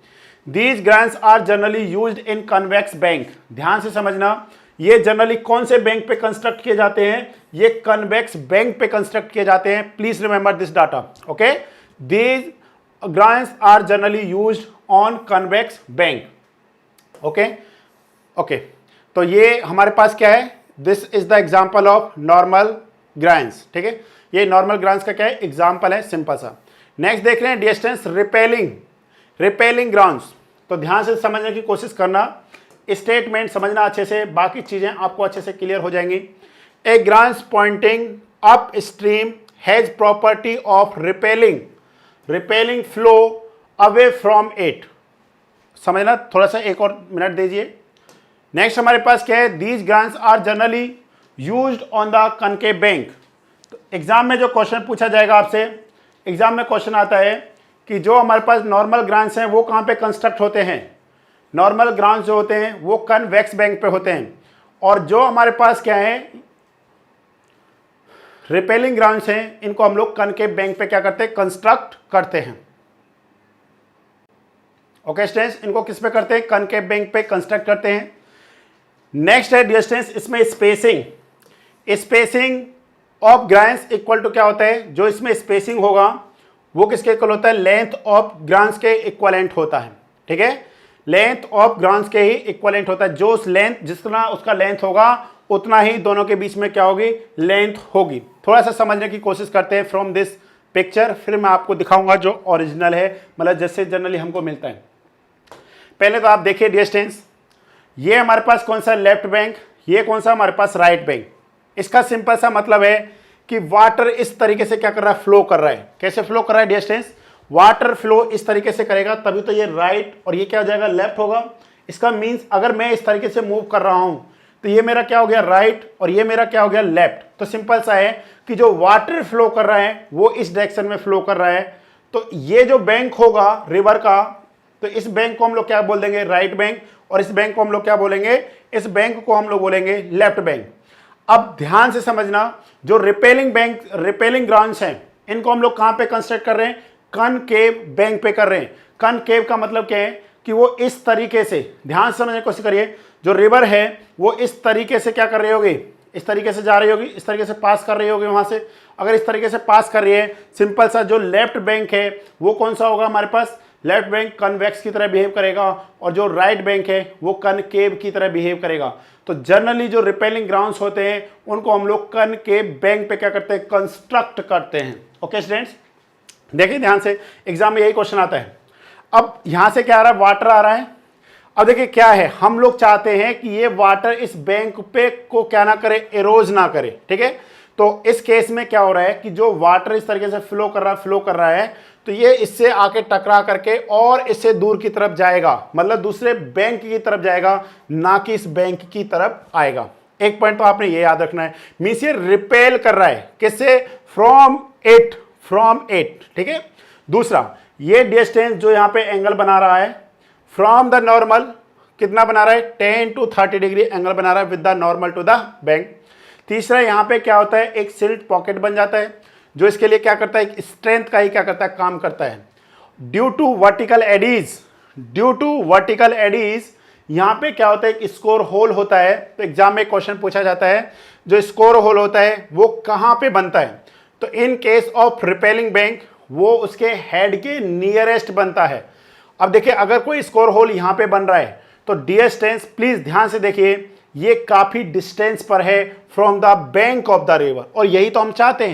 These grants are generally used in convex bank। ध्यान से समझना, ये जनरली कौन से बैंक पे कंस्ट्रक्ट किए जाते हैं, ये कन्वेक्स बैंक पे कंस्ट्रक्ट किए जाते हैं। Please remember this data, okay. These grants are generally used on convex bank, okay okay. तो ये हमारे पास क्या है, this is the example of normal groynes, ठीक है। ये नॉर्मल ग्राइंस का क्या है, एग्जाम्पल है, सिंपल सा। नेक्स्ट देख रहे हैं डिस्टेंस रिपेलिंग ग्राउंड्स। तो ध्यान से समझने की कोशिश करना, स्टेटमेंट समझना अच्छे से, बाकी चीजें आपको अच्छे से क्लियर हो जाएंगी। A groynes pointing upstream has property of repelling flow away from it. समझना, थोड़ा सा एक और मिनट दीजिए। नेक्स्ट हमारे पास क्या है, these groynes are generally used on the concave bank. तो एग्जाम में जो क्वेश्चन पूछा जाएगा आपसे, एग्जाम में क्वेश्चन आता है कि जो हमारे पास नॉर्मल ग्रांट्स हैं वो कहाँ पे कंस्ट्रक्ट होते हैं। नॉर्मल ग्रांट्स जो होते हैं वो कन्वेक्स बैंक पे होते हैं, और जो हमारे पास क्या है रिपेलिंग ग्रांट्स हैं, इनको हम लोग कनकेव बैंक पे क्या करते हैं, कंस्ट्रक्ट करते हैं। ओके स्टूडेंट्स, इनको किस पे करते हैं, कनकेव बैंक पे कंस्ट्रक्ट करते हैं। नेक्स्ट है डिस्टेंस, इसमें spacing of groynes equal to क्या होता है, जो इसमें स्पेसिंग होगा वो किसके इक्वल होता है, लेंथ ऑफ ग्रांस के इक्वलेंट होता है। ठीक है, लेंथ ऑफ ग्रांस के ही इक्वलेंट होता है, जो उस लेंथ जितना उसका लेंथ होगा उतना ही दोनों के बीच में क्या होगी, लेंथ होगी। थोड़ा सा समझने की कोशिश करते हैं फ्रॉम दिस पिक्चर, फिर मैं आपको दिखाऊंगा जो ओरिजिनल है, मतलब जैसे जनरली हमको मिलता है। पहले तो आप देखिए डिस्टेंस, ये हमारे पास कौन सा लेफ्ट बैंक, ये कौन सा हमारे पास राइट बैंक। इसका सिंपल सा मतलब है कि वाटर इस तरीके से क्या कर रहा है, फ्लो कर रहा है। कैसे फ्लो कर रहा है डिस्टेंस, वाटर फ्लो इस तरीके से करेगा तभी तो ये राइट और ये क्या हो जाएगा, लेफ्ट होगा। इसका मीन्स अगर मैं इस तरीके से मूव कर रहा हूं तो ये मेरा क्या हो गया, राइट, और ये मेरा क्या हो गया, लेफ्ट। तो सिंपल सा है कि जो वाटर फ्लो कर रहा है वो इस डायरेक्शन में फ्लो कर रहा है, तो ये जो बैंक होगा रिवर का, तो इस बैंक को हम लोग क्या बोल देंगे, राइट बैंक, और इस बैंक को हम लोग क्या बोलेंगे, इस बैंक को हम लोग बोलेंगे लेफ्ट बैंक। अब ध्यान से समझना, जो रिपेलिंग ग्राउंड्स हैं इनको हम लोग कहां पे कंस्ट्रक्ट कर रहे हैं, कनकेव बैंक पे कर रहे हैं। कनकेव का मतलब क्या है कि वो इस तरीके से, ध्यान से समझने की कोशिश करिए, जो रिवर है वो इस तरीके से क्या कर रही होगी, इस तरीके से जा रही होगी, इस तरीके से पास कर रही होगी वहां से। अगर इस तरीके से पास कर रही है, सिंपल सा जो लेफ्ट बैंक है वो कौन सा होगा हमारे पास, लेफ्ट बैंक कन्वेक्स की तरह बिहेव करेगा, और जो राइट बैंक है वो कनकेव की तरह बिहेव करेगा। तो जनरली जो रिपेलिंग ग्राउंड्स होते हैं उनको हम लोग कनकेव बैंक पे क्या करते हैं, कंस्ट्रक्ट करते हैं। ओके स्टूडेंट्स, देखिए ध्यान से, एग्जाम में यही क्वेश्चन आता है। अब यहां से क्या आ रहा है, वाटर आ रहा है। अब देखिए क्या है, हम लोग चाहते हैं कि ये वाटर इस बैंक पे को क्या ना करे, एरोज ना करे। ठीक है, तो इस केस में क्या हो रहा है कि जो वाटर इस तरीके से फ्लो कर रहा है, तो ये इससे आके टकरा करके और इससे दूर की तरफ जाएगा, मतलब दूसरे बैंक की तरफ जाएगा, ना कि इस बैंक की तरफ आएगा। एक पॉइंट तो आपने ये याद रखना है, मींस ये रिपेल कर रहा है किससे, फ्रॉम इट। ठीक है, दूसरा ये डिस्टेंस जो यहां पे एंगल बना रहा है फ्रॉम द नॉर्मल, कितना बना रहा है, 10 to 30 डिग्री एंगल बना रहा है with the normal to the bank. तीसरा यहां पे क्या होता है, एक सिल्ट पॉकेट बन जाता है, जो इसके लिए क्या करता है, एक स्ट्रेंथ का ही क्या करता है, काम करता है। ड्यू टू वर्टिकल एडीज यहां पे क्या होता है, एक स्कोर होल होता है। तो एग्जाम में क्वेश्चन पूछा जाता है, जो स्कोर होल होता है वो कहां पे बनता है, तो in case of repelling bank वो उसके हेड के नियरेस्ट बनता है। अब देखिए अगर कोई स्कोर होल यहां पे बन रहा है तो डिस्टेंस, प्लीज ध्यान से देखिए, ये काफी डिस्टेंस पर है from the bank of the river, और यही तो हम चाहते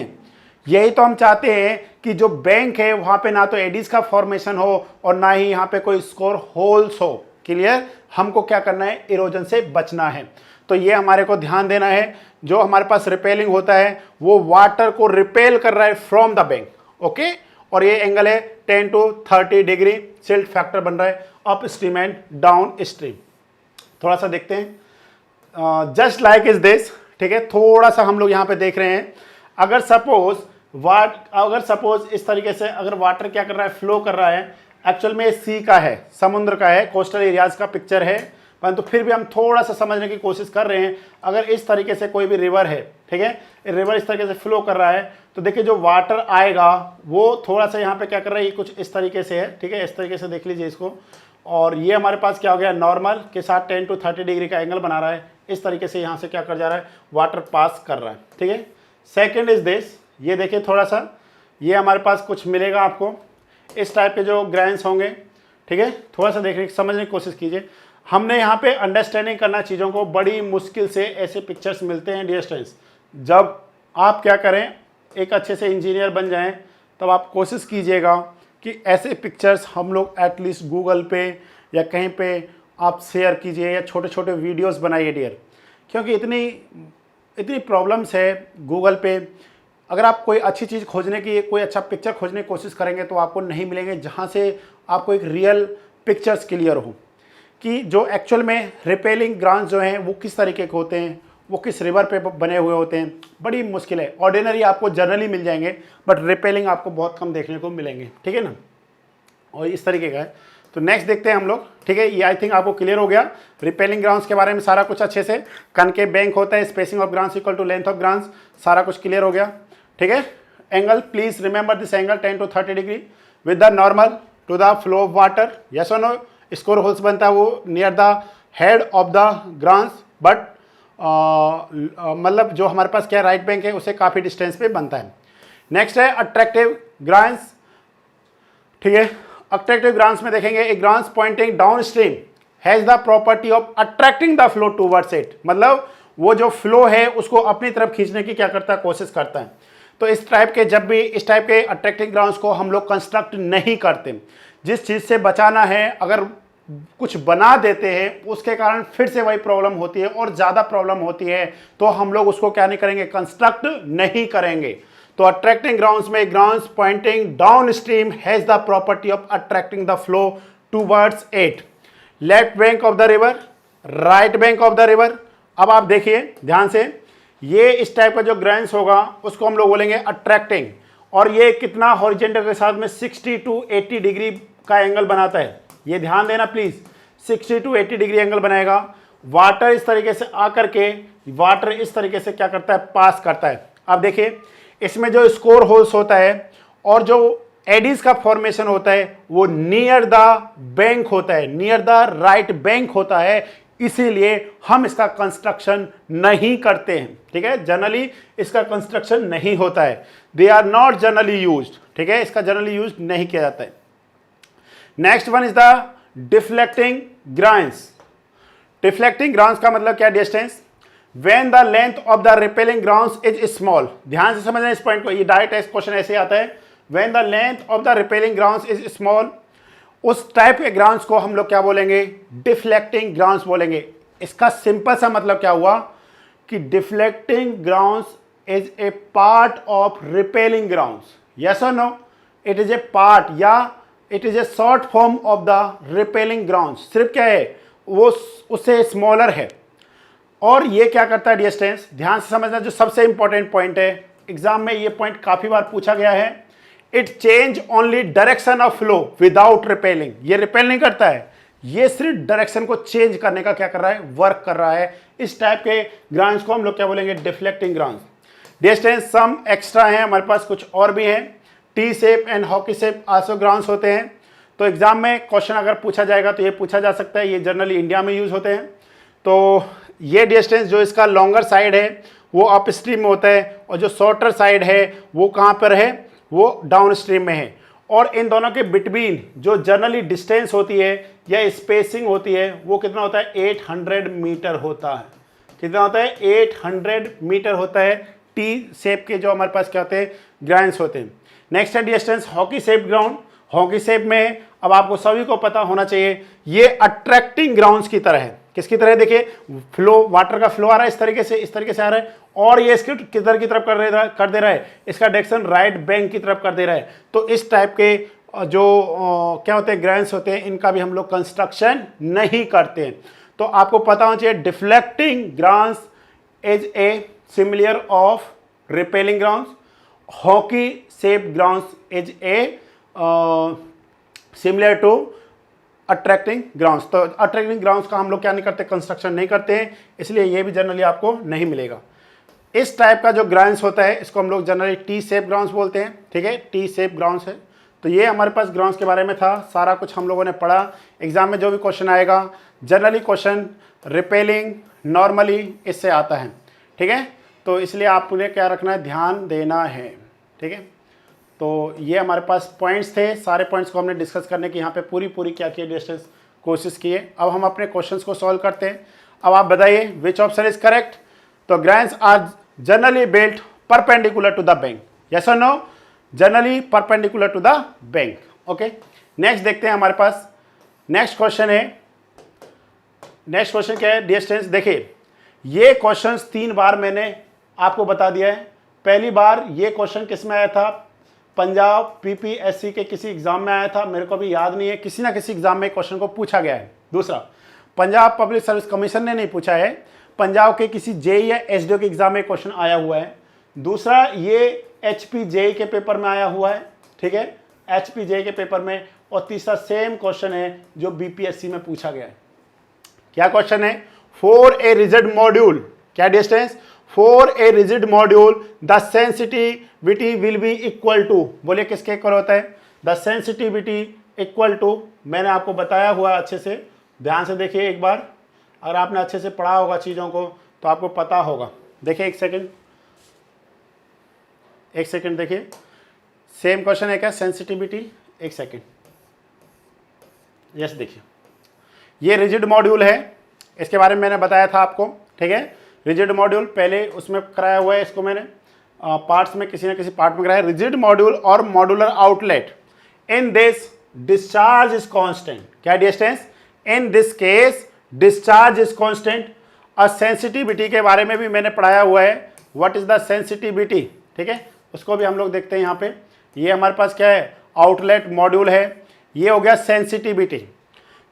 हैं कि जो बैंक है वहां पे ना तो एडीज का फॉर्मेशन हो और ना ही यहां पे कोई स्कोर होल्स हो। क्लियर, हमको क्या करना है, इरोजन से बचना है। तो ये हमारे को ध्यान देना है, जो हमारे पास रिपेलिंग होता है वो वाटर को रिपेल कर रहा है फ्रॉम द बैंक। ओके, और ये एंगल है 10 to 30 डिग्री, सिल्ट फैक्टर बन रहा है up stream and down stream. थोड़ा सा देखते हैं, जस्ट लाइक इज दिस। ठीक है, थोड़ा सा हम लोग यहाँ पे देख रहे हैं, अगर सपोज इस तरीके से अगर वाटर क्या कर रहा है, फ्लो कर रहा है, एक्चुअल में सी का है, समुद्र का है, कोस्टल एरियाज का पिक्चर है, परंतु फिर भी हम थोड़ा सा समझने की कोशिश कर रहे हैं। अगर इस तरीके से कोई भी रिवर है, ठीक है, रिवर इस तरीके से फ्लो कर रहा है, तो देखिए जो वाटर आएगा वो थोड़ा सा यहाँ पे क्या कर रहा है, ये कुछ इस तरीके से है। ठीक है, इस तरीके से देख लीजिए इसको, और ये हमारे पास क्या हो गया, नॉर्मल के साथ 10 to 30 डिग्री का एंगल बना रहा है। इस तरीके से यहाँ से क्या कर जा रहा है, वाटर पास कर रहा है। ठीक है, सेकेंड इज दिस, ये देखिए थोड़ा सा, ये हमारे पास कुछ मिलेगा आपको, इस टाइप के जो ग्राइंस होंगे। ठीक है, थोड़ा सा देखने समझने की कोशिश कीजिए। हमने यहाँ पे अंडरस्टैंडिंग करना चीज़ों को, बड़ी मुश्किल से ऐसे पिक्चर्स मिलते हैं डियर स्टूडेंट्स। जब आप क्या करें, एक अच्छे से इंजीनियर बन जाएं, तब आप कोशिश कीजिएगा कि ऐसे पिक्चर्स हम लोग एटलीस्ट गूगल पे या कहीं पे आप शेयर कीजिए, या छोटे छोटे वीडियोस बनाइए डियर, क्योंकि इतनी प्रॉब्लम्स है गूगल पे। अगर आप कोई अच्छी चीज़ खोजने की, कोई अच्छा पिक्चर खोजने की कोशिश करेंगे तो आपको नहीं मिलेंगे जहाँ से आपको एक रियल पिक्चर्स क्लियर हो कि जो एक्चुअल में रिपेलिंग ग्राउंड्स जो हैं वो किस तरीके के होते हैं, वो किस रिवर पे बने हुए होते हैं। बड़ी मुश्किल है, ऑर्डिनरी आपको जनरली मिल जाएंगे, बट रिपेलिंग आपको बहुत कम देखने को मिलेंगे। ठीक है ना, और इस तरीके का है। तो नेक्स्ट देखते हैं हम लोग। ठीक है, ये आई थिंक आपको क्लियर हो गया रिपेलिंग ग्राउंड्स के बारे में सारा कुछ अच्छे से। कनकेव बैंक होता है, spacing of groynes equal to length of groynes, सारा कुछ क्लियर हो गया। ठीक है, angle, please remember this angle 10 to 30 degree with the normal to the flow of water. Yes और नो, स्कोर होल्स बनता है वो near the head of the groynes, but मतलब जो हमारे पास क्या राइट बैंक है उसे काफ़ी डिस्टेंस पे बनता है। नेक्स्ट है अट्रैक्टिव ग्रांस। ठीक है, अट्रैक्टिव ग्रांस में देखेंगे a groynes pointing downstream has the property of attracting the flow towards it, मतलब वो जो फ्लो है उसको अपनी तरफ खींचने की क्या करता है, कोशिश करता है। तो इस टाइप के जब भी इस टाइप के अट्रैक्टिंग ग्राउंड्स को हम लोग कंस्ट्रक्ट नहीं करते, जिस चीज़ से बचाना है अगर कुछ बना देते हैं उसके कारण फिर से वही प्रॉब्लम होती है और ज़्यादा प्रॉब्लम होती है, तो हम लोग उसको क्या नहीं करेंगे, कंस्ट्रक्ट नहीं करेंगे। तो अट्रैक्टिंग ग्राउंड्स में groynes pointing downstream has the property of attracting the flow towards it. Left bank of the river, right bank of the river. अब आप देखिए ध्यान से, ये इस टाइप का जो ग्राउंड्स होगा उसको हम लोग बोलेंगे अट्रैक्टिंग, और ये कितना हॉरिजॉन्टल के साथ में 60 to 80 डिग्री का एंगल बनाता है। ये ध्यान देना प्लीज, 60 to 80 डिग्री एंगल बनाएगा। वाटर इस तरीके से आकर के वाटर इस तरीके से क्या करता है, पास करता है। अब देखिए इसमें जो स्कोर होल्स होता है और जो एडीज का फॉर्मेशन होता है वो नियर द बैंक होता है, नियर द राइट बैंक होता है, इसीलिए हम इसका कंस्ट्रक्शन नहीं करते हैं। ठीक है, जनरली इसका कंस्ट्रक्शन नहीं होता है, they are not generally used. ठीक है, इसका जनरली यूज नहीं किया जाता है। Next one is the deflecting groynes. Deflecting groynes का मतलब क्या, distance when the length of the repelling groynes is small. ध्यान से समझना इस पॉइंट को, ये डायरेक्ट क्वेश्चन ऐसे आता है, when the length of the repelling groynes is small, उस टाइप के ग्राउंड्स को हम लोग क्या बोलेंगे, डिफ्लेक्टिंग ग्राउंड्स बोलेंगे। इसका सिंपल सा मतलब क्या हुआ कि deflecting groynes is a part of repelling groynes. Yes और no, it is a part या it is a short form of the repelling groynes. सिर्फ क्या है, वो उससे स्मॉलर है। और ये क्या करता है, डिस्टेंस, ध्यान से समझना, जो सबसे इंपॉर्टेंट पॉइंट है, एग्जाम में ये पॉइंट काफी बार पूछा गया है, it change only direction of flow without repelling. ये रिपेल नहीं करता है, ये सिर्फ डायरेक्शन को चेंज करने का क्या कर रहा है, वर्क कर रहा है। इस टाइप के ग्राउंड्स को हम लोग क्या बोलेंगे, deflecting groynes. Distance some extra है हमारे पास, कुछ और भी है। T shape and hockey shape also groynes होते हैं। तो एग्जाम में क्वेश्चन अगर पूछा जाएगा तो ये पूछा जा सकता है, ये जनरली इंडिया में यूज होते हैं। तो ये डिस्टेंस जो इसका लॉन्गर साइड है वो अप स्ट्रीम में होता है, और जो शॉर्टर साइड है वो कहाँ पर है, वो डाउन स्ट्रीम में है। और इन दोनों के बिटवीन जो जनरली डिस्टेंस होती है या स्पेसिंग होती है वो कितना होता है, 800 मीटर होता है। कितना होता है, 800 मीटर होता है। टी शेप के जो हमारे पास क्या होते हैं, ग्राउंड्स होते हैं। नेक्स्ट है distance hockey shape ground. Hockey shape में अब आपको सभी को पता होना चाहिए, ये अट्रैक्टिंग ग्राउंड्स की तरह है। किसकी तरह, देखिए फ्लो, वाटर का फ्लो आ रहा है इस तरीके से, इस तरीके से आ रहा है, और ये इसकी किधर की तरफ कर दे रहा है, इसका डायरेक्शन राइट बैंक की तरफ कर दे रहा है। तो इस टाइप के जो क्या होते हैं, ग्राउंड्स होते हैं, इनका भी हम लोग कंस्ट्रक्शन नहीं करते हैं। तो आपको पता होना चाहिए, deflecting groynes is a similar of repelling groynes, hockey shape groynes is a similar to attracting groynes. तो अट्रैक्टिंग ग्राउंड्स का हम लोग क्या नहीं करते, कंस्ट्रक्शन नहीं करते हैं, इसलिए ये भी जनरली आपको नहीं मिलेगा। इस टाइप का जो ग्राउंड्स होता है इसको हम लोग जनरली टी शेप ग्राउंड्स बोलते हैं। ठीक है, टी शेप ग्राउंड्स है। तो ये हमारे पास ग्राउंड्स के बारे में था, सारा कुछ हम लोगों ने पढ़ा। एग्जाम में जो भी क्वेश्चन आएगा, जनरली क्वेश्चन रिपेलिंग नॉर्मली इससे आता है। ठीक है, तो इसलिए आपने क्या रखना है, ध्यान देना है। ठीक है, तो ये हमारे पास पॉइंट्स थे, सारे पॉइंट्स को हमने डिस्कस करने की यहाँ पे पूरी क्या की डिस्टेंस कोशिश की है। अब हम अपने क्वेश्चंस को सॉल्व करते हैं। अब आप बताइए विच ऑप्शन इज करेक्ट। तो groynes are generally built perpendicular to the bank, yes और no, generally perpendicular to the bank. Okay, next देखते हैं हमारे पास नेक्स्ट क्वेश्चन है। नेक्स्ट क्वेश्चन क्या है, डिस्टेंस। देखिए ये क्वेश्चन 3 बार मैंने आपको बता दिया है। पहली बार ये क्वेश्चन किस में आया था, पंजाब पीपीएससी के किसी एग्जाम में आया था, मेरे को भी याद नहीं है, किसी ना किसी एग्जाम में क्वेश्चन को पूछा गया है। दूसरा, पंजाब पब्लिक सर्विस कमीशन ने नहीं पूछा है, पंजाब के किसी जेई या एसडीओ के एग्जाम में क्वेश्चन आया हुआ है। दूसरा, ये एचपी जेई के पेपर में आया हुआ है। ठीक है, एचपी जेई के पेपर में। और तीसरा सेम क्वेश्चन है जो बीपीएससी में पूछा गया है। क्या क्वेश्चन है, फॉर ए रिजिड मॉड्यूल, क्या distance, for a rigid module the sensitivity will be equal to, बोलिए किसके इक्वल होता है, द सेंसिटिविटी इक्वल टू, मैंने आपको बताया हुआ अच्छे से, ध्यान से देखिए एक बार, अगर आपने अच्छे से पढ़ा होगा चीज़ों को तो आपको पता होगा। देखिए एक सेकेंड देखिए, सेम क्वेश्चन है क्या, सेंसिटिविटी, एक सेकेंड, यस देखिए ये रिजिड मॉड्यूल है, इसके बारे में मैंने बताया था आपको, ठीक है। रिजिड मॉड्यूल पहले उसमें कराया हुआ है, इसको मैंने पार्ट्स में किसी न किसी पार्ट में कराया। रिजिड मॉड्यूल और modular outlet, in this discharge is constant, क्या distance, in this case discharge is constant. और सेंसिटिविटी के बारे में भी मैंने पढ़ाया हुआ है, व्हाट इज द सेंसिटिविटी, ठीक है, उसको भी हम लोग देखते हैं। यहाँ पे ये हमारे पास क्या है, आउटलेट मॉड्यूल है, ये हो गया सेंसिटिविटी।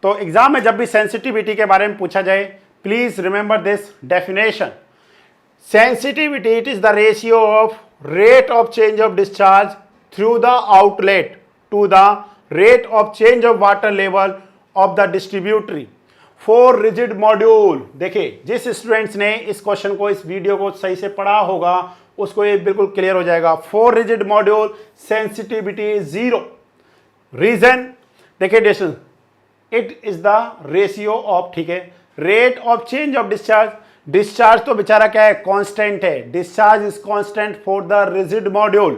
तो एग्जाम में जब भी सेंसिटिविटी के बारे में पूछा जाए, please remember this definition, sensitivity it is the ratio of rate of change of discharge through the outlet to the rate of change of water level of the distributary for rigid module. देखिए जिस students ने इस question को, इस video को सही से पढ़ा होगा उसको ये बिल्कुल क्लियर हो जाएगा। For rigid module sensitivity is 0। Reason देखिए distance, it is the ratio of, ठीक है, rate of change of discharge. Discharge तो बेचारा क्या है, कांस्टेंट है, discharge is constant for the rigid module.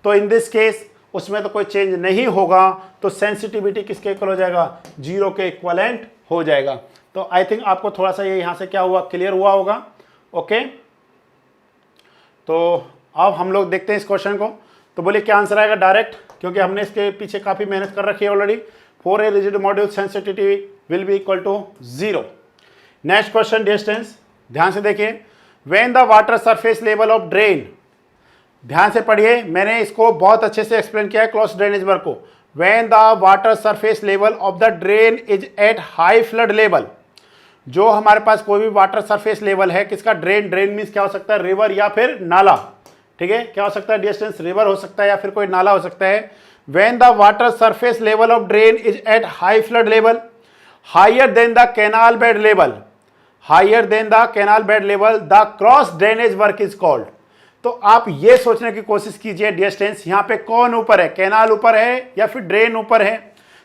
तो इन दिस केस उसमें तो कोई चेंज नहीं होगा, तो सेंसिटिविटी किसके इक्वल हो जाएगा, 0 के इक्वलेंट हो जाएगा। तो आई थिंक आपको थोड़ा सा ये यहां से क्या हुआ, क्लियर हुआ होगा। ओके, तो अब हम लोग देखते हैं इस क्वेश्चन को। तो बोलिए क्या आंसर आएगा डायरेक्ट, क्योंकि हमने इसके पीछे काफी मेहनत कर रखी है already. For a rigid module sensitivity will be equal to 0। Next question distance, ध्यान से देखिए, when the water surface level of drain, ध्यान से पढ़िए, मैंने इसको बहुत अच्छे से एक्सप्लेन किया है क्लॉज ड्रेनेज वर्क को। When the water surface level of the drain is at high flood level, जो हमारे पास कोई भी वाटर सरफेस लेवल है किसका, ड्रेन, ड्रेन मीन्स क्या हो सकता है, रिवर या फिर नाला, ठीक है, क्या हो सकता है डिस्टेंस, रिवर हो सकता है या फिर कोई नाला हो सकता है। When the water surface level of drain is at high flood level higher than the canal bed level, higher than the canal bed level, the cross drainage work is called. तो आप ये सोचने की कोशिश कीजिए डिस्टेंस, यहाँ पे कौन ऊपर है, कैनाल ऊपर है या फिर ड्रेन ऊपर है।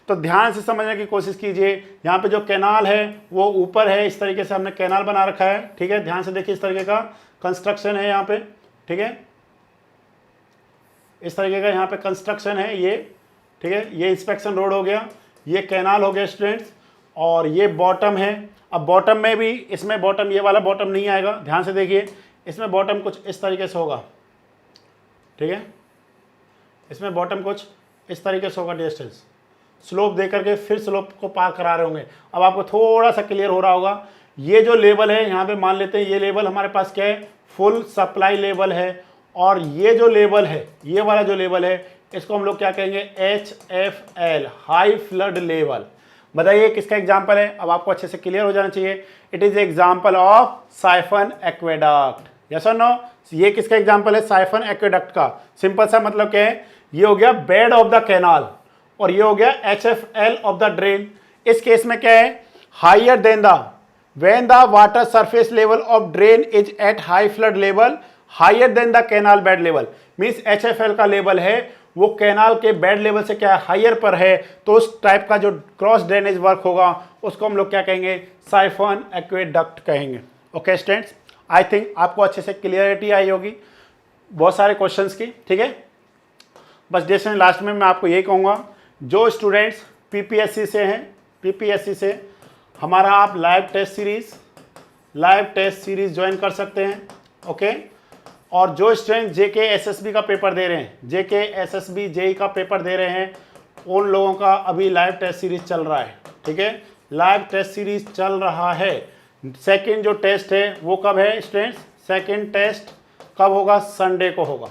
तो ध्यान से समझने की कोशिश कीजिए, यहाँ पे जो कैनाल है वो ऊपर है, इस तरीके से हमने कैनाल बना रखा है, ठीक है, ध्यान से देखिए, इस तरीके का कंस्ट्रक्शन है यहाँ पे, ठीक है, इस तरीके का यहाँ पे कंस्ट्रक्शन है ये, ठीक है, ये इंस्पेक्शन रोड हो गया, ये कैनाल हो गया स्टूडेंट्स, और ये बॉटम है। अब बॉटम में भी, इसमें बॉटम, ये वाला बॉटम नहीं आएगा, ध्यान से देखिए, इसमें बॉटम कुछ इस तरीके से होगा, ठीक है, इसमें बॉटम कुछ इस तरीके से होगा डिस्टेंस, स्लोप दे करके फिर स्लोप को पार करा रहे होंगे। अब आपको थोड़ा सा क्लियर हो रहा होगा, ये जो लेवल है यहाँ पे मान लेते हैं, ये लेवल हमारे पास क्या है, फुल सप्लाई लेवल है, और ये जो लेवल है, ये वाला जो लेवल है, इसको हम लोग क्या कहेंगे, HFL, हाई फ्लड लेवल। बताइए किसका एग्जाम्पल है, अब आपको अच्छे से क्लियर हो जाना चाहिए। It is example of siphon aqueduct, yes और नो, ये किसका एग्जाम्पल है, साइफन एक्वेडक्ट का। सिंपल सा मतलब क्या है, ये हो गया बेड ऑफ द कैनाल और ये हो गया HFL ऑफ द ड्रेन। इस केस में क्या है, higher than the, when the water surface level of drain is at high flood level higher than the canal bed level, means HFL का level है वो कैनाल के बेड लेवल से क्या हायर पर है, तो उस टाइप का जो क्रॉस ड्रेनेज वर्क होगा उसको हम लोग क्या कहेंगे, साइफन एक्वेडक्ट कहेंगे। ओके स्टूडेंट्स, आई थिंक आपको अच्छे से क्लियरिटी आई होगी बहुत सारे क्वेश्चंस की, ठीक है। बस जैसे लास्ट में मैं आपको यही कहूँगा, जो स्टूडेंट्स PPSC से हैं, PPSC से हमारा आप लाइव टेस्ट सीरीज ज्वाइन कर सकते हैं, ओके। और जो स्टूडेंट JK SSB का पेपर दे रहे हैं, JK SSB JEE का पेपर दे रहे हैं, उन लोगों का अभी लाइव टेस्ट सीरीज चल रहा है, ठीक है, लाइव टेस्ट सीरीज चल रहा है। सेकंड जो टेस्ट है वो कब है स्टूडेंट्स, सेकंड टेस्ट कब होगा, संडे को होगा,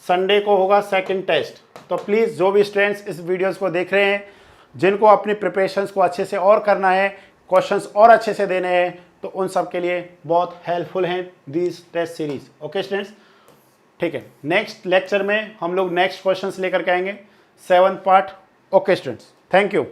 संडे को होगा सेकंड टेस्ट। तो प्लीज़ जो भी स्टूडेंट्स इस वीडियोस को देख रहे हैं, जिनको अपनी प्रिपरेशंस को अच्छे से और करना है, क्वेश्चंस और अच्छे से देने हैं, तो उन सब के लिए बहुत हेल्पफुल हैं this test series. Okay students, ठीक है, नेक्स्ट लेक्चर में हम लोग नेक्स्ट क्वेश्चंस लेकर के आएंगे, 7th part. Okay students, thank you.